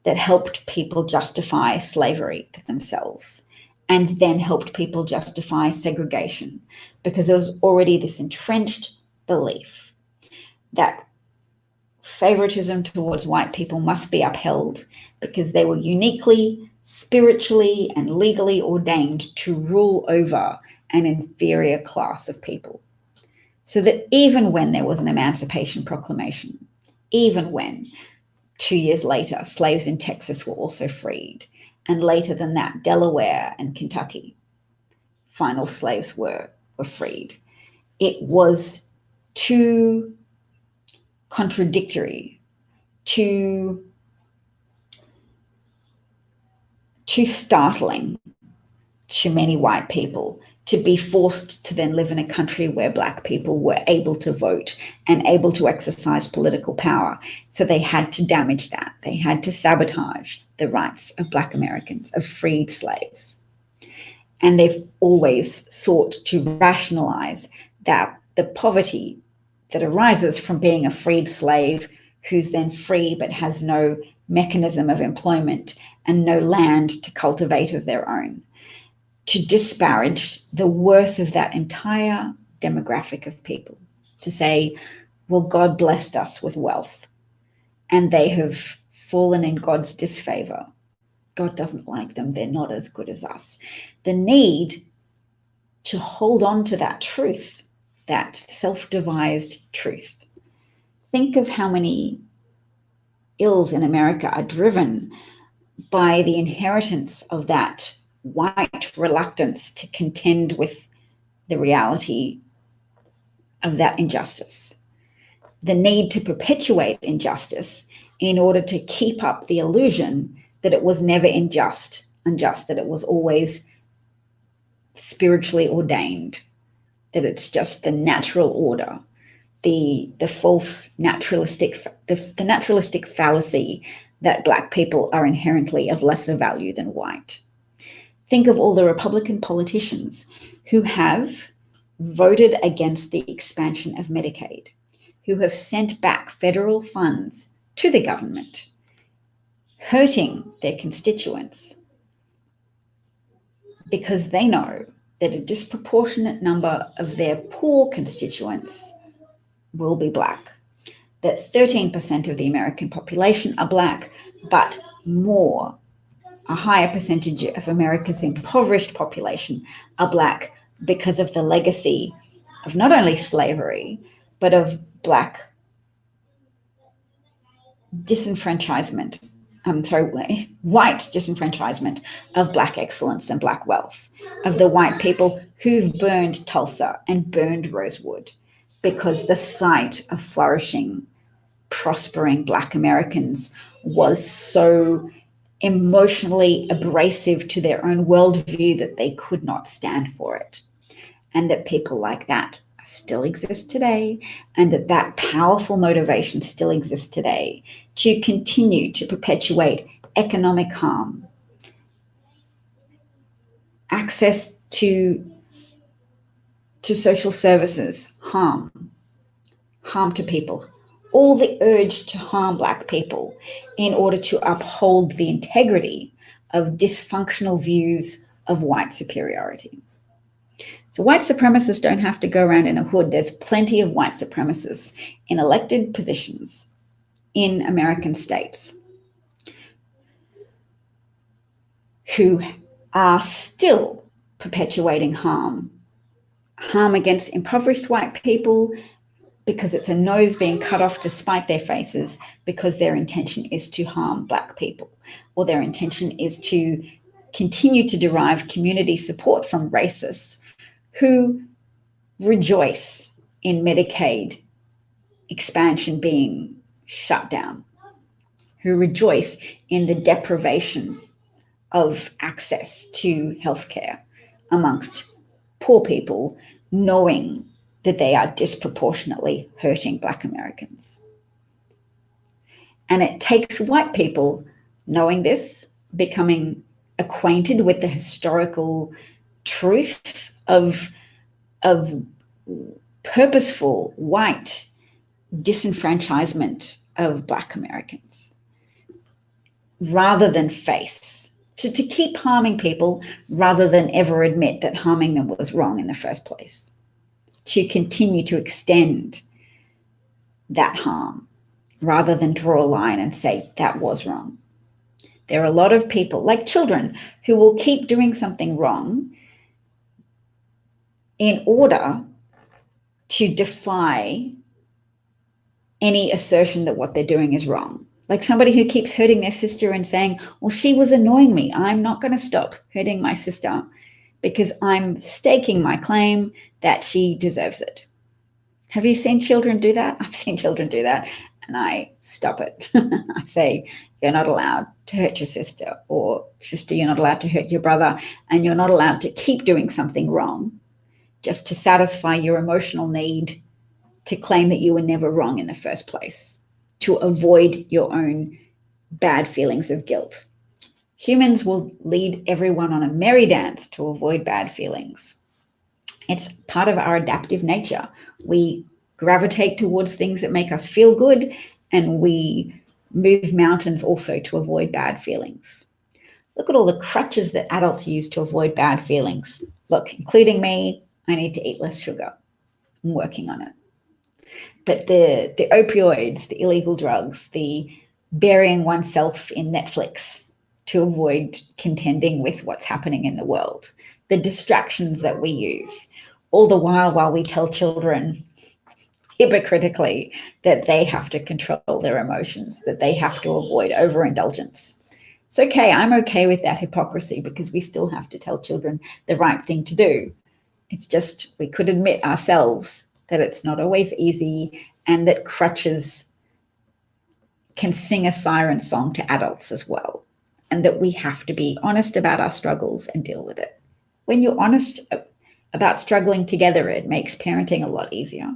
that helped people justify slavery to themselves and then helped people justify segregation, because there was already this entrenched belief that favoritism towards white people must be upheld because they were uniquely, spiritually, and legally ordained to rule over an inferior class of people. So that even when there was an Emancipation Proclamation, even when 2 years later slaves in Texas were also freed, and later than that, Delaware and Kentucky, final slaves were freed, it was too contradictory, too startling to many white people to be forced to then live in a country where Black people were able to vote and able to exercise political power. So they had to damage that. They had to sabotage the rights of Black Americans, of freed slaves. And they've always sought to rationalize that the poverty that arises from being a freed slave who's then free but has no mechanism of employment and no land to cultivate of their own, to disparage the worth of that entire demographic of people, to say, well, God blessed us with wealth and they have fallen in God's disfavor. God doesn't like them. They're not as good as us. The need to hold on to that truth, that self-devised truth. Think of how many ills in America are driven by the inheritance of that white reluctance to contend with the reality of that injustice. The need to perpetuate injustice in order to keep up the illusion that it was never unjust, that it was always spiritually ordained, that it's just the natural order, the false naturalistic, the naturalistic fallacy that Black people are inherently of lesser value than white. Think of all the Republican politicians who have voted against the expansion of Medicaid, who have sent back federal funds to the government, hurting their constituents because they know that a disproportionate number of their poor constituents will be Black, that 13% of the American population are Black, but more, a higher percentage of America's impoverished population are Black because of the legacy of not only slavery, but of Black disenfranchisement. White disenfranchisement of Black excellence and Black wealth, of the white people who've burned Tulsa and burned Rosewood because the sight of flourishing, prospering Black Americans was so emotionally abrasive to their own worldview that they could not stand for it. And that people like that still exist today, and that powerful motivation still exists today to continue to perpetuate economic harm, access to social services, harm to people, all the urge to harm Black people in order to uphold the integrity of dysfunctional views of white superiority. So white supremacists don't have to go around in a hood. There's plenty of white supremacists in elected positions in American states who are still perpetuating harm against impoverished white people, because it's a nose being cut off to spite their faces, because their intention is to harm Black people, or their intention is to continue to derive community support from racists who rejoice in Medicaid expansion being shut down, who rejoice in the deprivation of access to healthcare amongst poor people, knowing that they are disproportionately hurting Black Americans. And it takes white people knowing this, becoming acquainted with the historical truth of purposeful white disenfranchisement of Black Americans, rather than to keep harming people rather than ever admit that harming them was wrong in the first place, to continue to extend that harm rather than draw a line and say that was wrong. There are a lot of people, like children, who will keep doing something wrong in order to defy any assertion that what they're doing is wrong. Like somebody who keeps hurting their sister and saying, well, she was annoying me. I'm not going to stop hurting my sister because I'm staking my claim that she deserves it. Have you seen children do that? I've seen children do that, and I stop it. I say, you're not allowed to hurt your sister, or sister, you're not allowed to hurt your brother, and you're not allowed to keep doing something wrong just to satisfy your emotional need to claim that you were never wrong in the first place, to avoid your own bad feelings of guilt. Humans will lead everyone on a merry dance to avoid bad feelings. It's part of our adaptive nature. We gravitate towards things that make us feel good, and we move mountains also to avoid bad feelings. Look at all the crutches that adults use to avoid bad feelings. Look, including me, I need to eat less sugar. I'm working on it. But the opioids, the illegal drugs, the burying oneself in Netflix to avoid contending with what's happening in the world, the distractions that we use, all the while we tell children hypocritically that they have to control their emotions, that they have to avoid overindulgence. It's okay. I'm okay with that hypocrisy, because we still have to tell children the right thing to do. It's just we could admit ourselves that it's not always easy, and that crutches can sing a siren song to adults as well, and that we have to be honest about our struggles and deal with it. When you're honest about struggling together, it makes parenting a lot easier,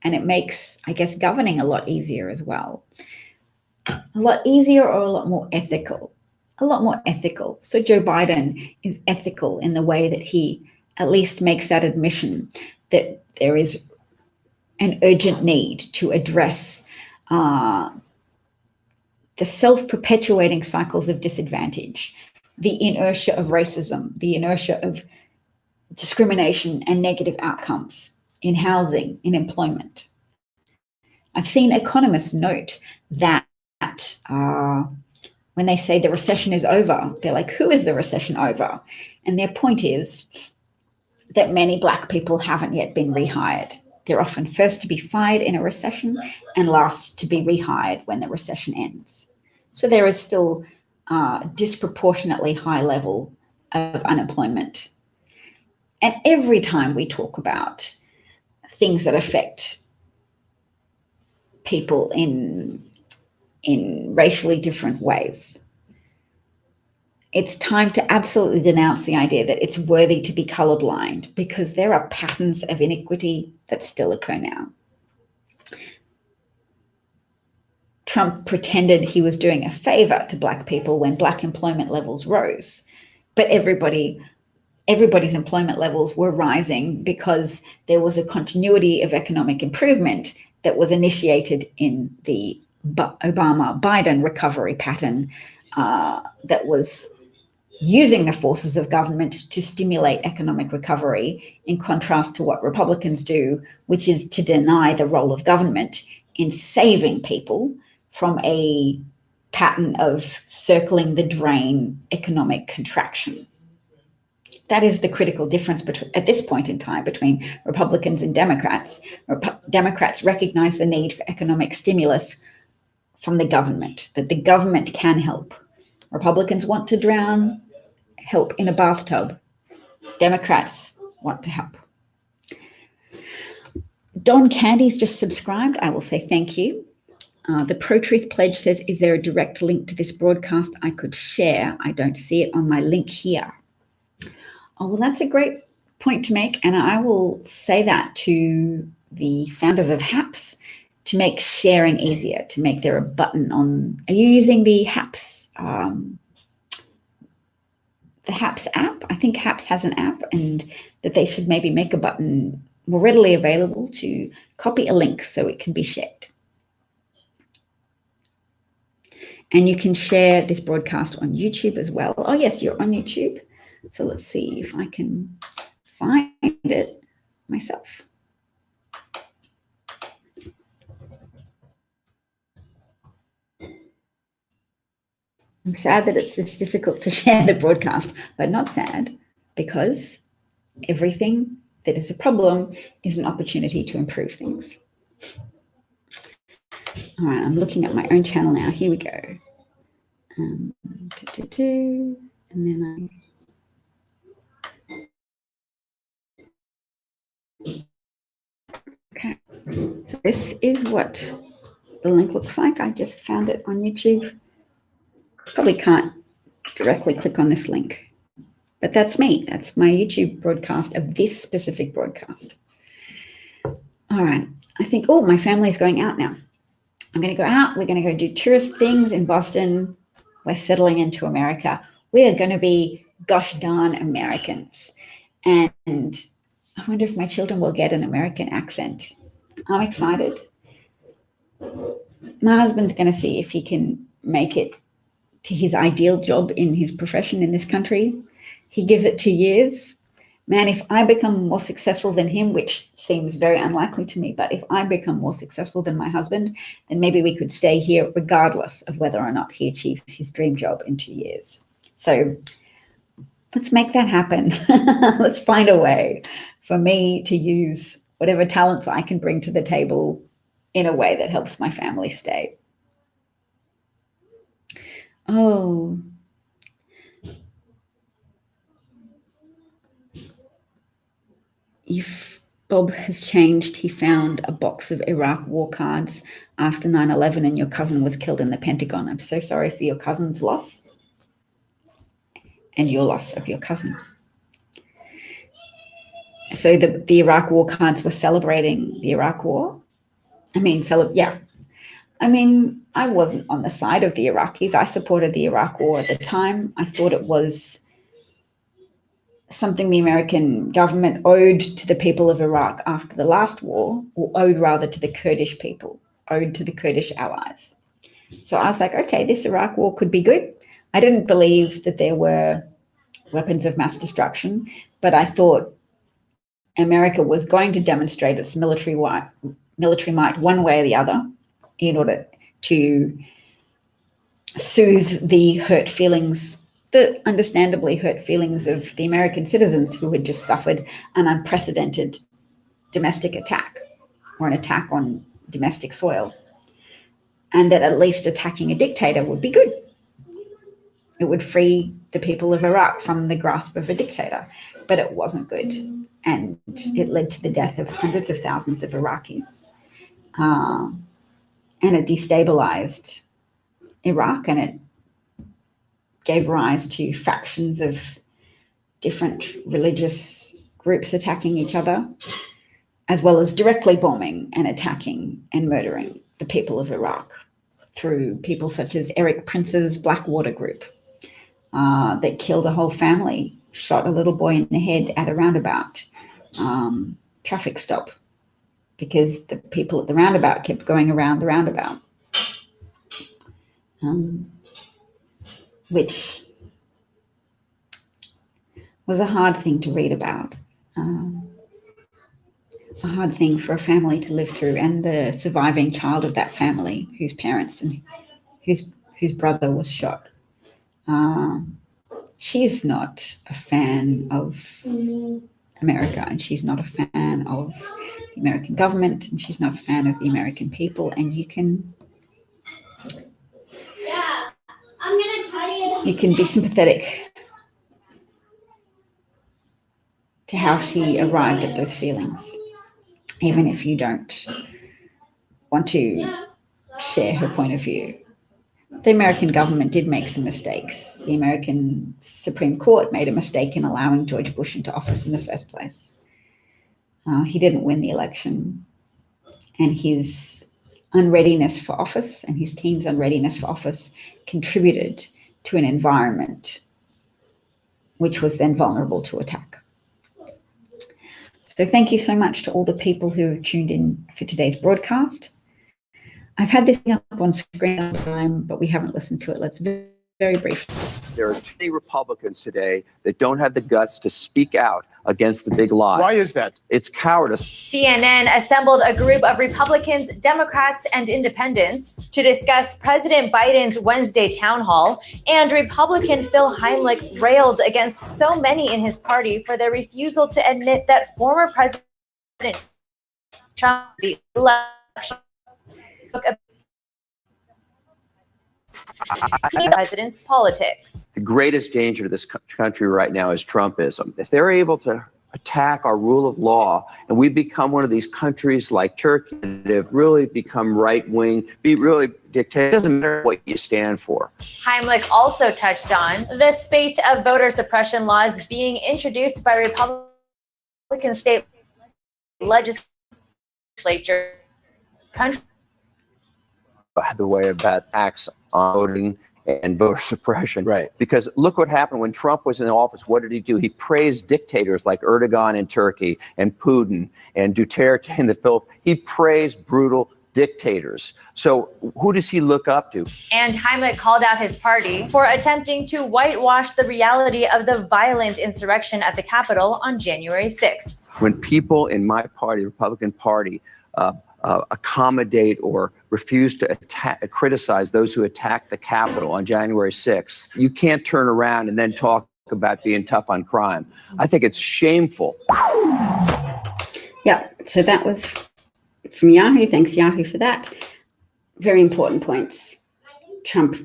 and it makes, I guess, governing a lot easier as well. A lot easier, or a lot more ethical? A lot more ethical. So Joe Biden is ethical in the way that he at least makes that admission that there is an urgent need to address the self-perpetuating cycles of disadvantage, the inertia of racism, the inertia of discrimination and negative outcomes in housing, in employment. I've seen economists note that when they say the recession is over, they're like, who is the recession over? And their point is that many Black people haven't yet been rehired. They're often first to be fired in a recession and last to be rehired when the recession ends. So there is still a disproportionately high level of unemployment. And every time we talk about things that affect people in racially different ways, it's time to absolutely denounce the idea that it's worthy to be colorblind, because there are patterns of iniquity that still occur now. Trump pretended he was doing a favor to Black people when Black employment levels rose, but everybody's employment levels were rising because there was a continuity of economic improvement that was initiated in the Obama-Biden recovery pattern that was using the forces of government to stimulate economic recovery, in contrast to what Republicans do, which is to deny the role of government in saving people from a pattern of circling the drain economic contraction. That is the critical difference at this point in time between Republicans and Democrats. Democrats recognize the need for economic stimulus from the government, that the government can help. Republicans want to drown help in a bathtub. Democrats want to help. Don Candy's just subscribed. I will say thank you. The Pro-Truth Pledge says, is there a direct link to this broadcast I could share? I don't see it on my link here. Oh, well, that's a great point to make. And I will say that to the founders of HAPS to make sharing easier, to make there a button on. Are you using the HAPS app? I think HAPS has an app, and that they should maybe make a button more readily available to copy a link so it can be shared. And you can share this broadcast on YouTube as well. Oh, yes, you're on YouTube. So let's see if I can find it myself. I'm sad that it's this difficult to share the broadcast, but not sad, because everything that is a problem is an opportunity to improve things. All right, I'm looking at my own channel now. Here we go. And then okay. So this is what the link looks like. I just found it on YouTube. Probably can't directly click on this link, but that's me. That's my YouTube broadcast of this specific broadcast. All right. I think, oh, my family's going out now. I'm going to go out. We're going to go do tourist things in Boston. We're settling into America. We are going to be gosh darn Americans. And I wonder if my children will get an American accent. I'm excited. My husband's going to see if he can make it to his ideal job in his profession in this country. He gives it 2 years. Man, if I become more successful than him, which seems very unlikely to me, but if I become more successful than my husband, then maybe we could stay here regardless of whether or not he achieves his dream job in 2 years. So let's make that happen. Let's find a way for me to use whatever talents I can bring to the table in a way that helps my family stay. Oh, if Bob has changed, he found a box of Iraq war cards after 9/11 and your cousin was killed in the Pentagon. I'm so sorry for your cousin's loss and your loss of your cousin. So the Iraq War cards were celebrating the Iraq War. I wasn't on the side of the Iraqis. I supported the Iraq War at the time. I thought it was something the American government owed to the people of Iraq after the last war, or owed rather to the Kurdish people, owed to the Kurdish allies. So I was like, okay, this Iraq war could be good. I didn't believe that there were weapons of mass destruction, but I thought America was going to demonstrate its military might one way or the other in order to soothe the understandably hurt feelings of the American citizens who had just suffered an unprecedented domestic attack, or an attack on domestic soil, and that at least attacking a dictator would be good. It would free the people of Iraq from the grasp of a dictator, but it wasn't good. And it led to the death of hundreds of thousands of Iraqis. And it destabilized Iraq, and it gave rise to factions of different religious groups attacking each other, as well as directly bombing and attacking and murdering the people of Iraq through people such as Eric Prince's Blackwater group that killed a whole family, shot a little boy in the head at a roundabout traffic stop because the people at the roundabout kept going around the roundabout. Which was a hard thing to read about, a hard thing for a family to live through, and the surviving child of that family, whose parents and whose brother was shot. She's not a fan of America, and she's not a fan of the American government, and she's not a fan of the American people, and you can be sympathetic to how she arrived at those feelings, even if you don't want to share her point of view. The American government did make some mistakes. The American Supreme Court made a mistake in allowing George Bush into office in the first place. He didn't win the election, and his unreadiness for office and his team's unreadiness for office contributed to an environment which was then vulnerable to attack. So thank you so much to all the people who tuned in for today's broadcast. I've had this thing up on screen all the time, but we haven't listened to it. Let's very briefly. There are too many Republicans today that don't have the guts to speak out against the big lie. Why is that? It's cowardice. CNN assembled a group of Republicans, Democrats, and independents to discuss President Biden's Wednesday town hall, and Republican Phil Heimlich railed against so many in his party for their refusal to admit that former President Trump the election president's politics. The greatest danger to this country right now is Trumpism. If they're able to attack our rule of law and we become one of these countries like Turkey that have really become right-wing, be really dictator, it doesn't matter what you stand for. Heimlich also touched on the spate of voter suppression laws being introduced by Republican state legislature. By the way, about acts on voting and voter suppression. Right. Because look what happened when Trump was in office. What did he do? He praised dictators like Erdogan in Turkey and Putin and Duterte in the Philippines. He praised brutal dictators. So who does he look up to? And Heimlich called out his party for attempting to whitewash the reality of the violent insurrection at the Capitol on January 6th. When people in my party, the Republican Party, accommodate or refuse to criticize those who attacked the Capitol on January 6th, you can't turn around and then talk about being tough on crime. I think it's shameful. Yeah, so that was from Yahoo. Thanks, Yahoo, for that. Very important points. Trump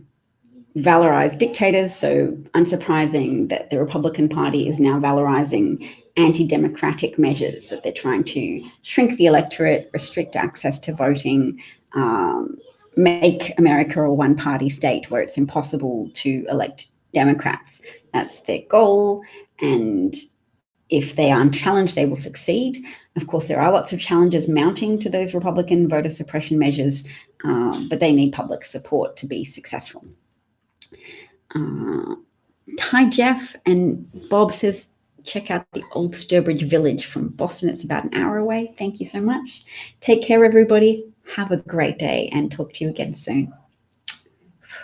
valorized dictators, so unsurprising that the Republican Party is now valorizing anti-democratic measures, that they're trying to shrink the electorate, restrict access to voting, make America a one-party state where it's impossible to elect Democrats. That's their goal, and if they are unchallenged, they will succeed. Of course, there are lots of challenges mounting to those Republican voter suppression measures, but they need public support to be successful. Hi, Jeff. And Bob says, check out the Old Sturbridge Village from Boston. It's about an hour away. Thank you so much. Take care, everybody. Have a great day and talk to you again soon.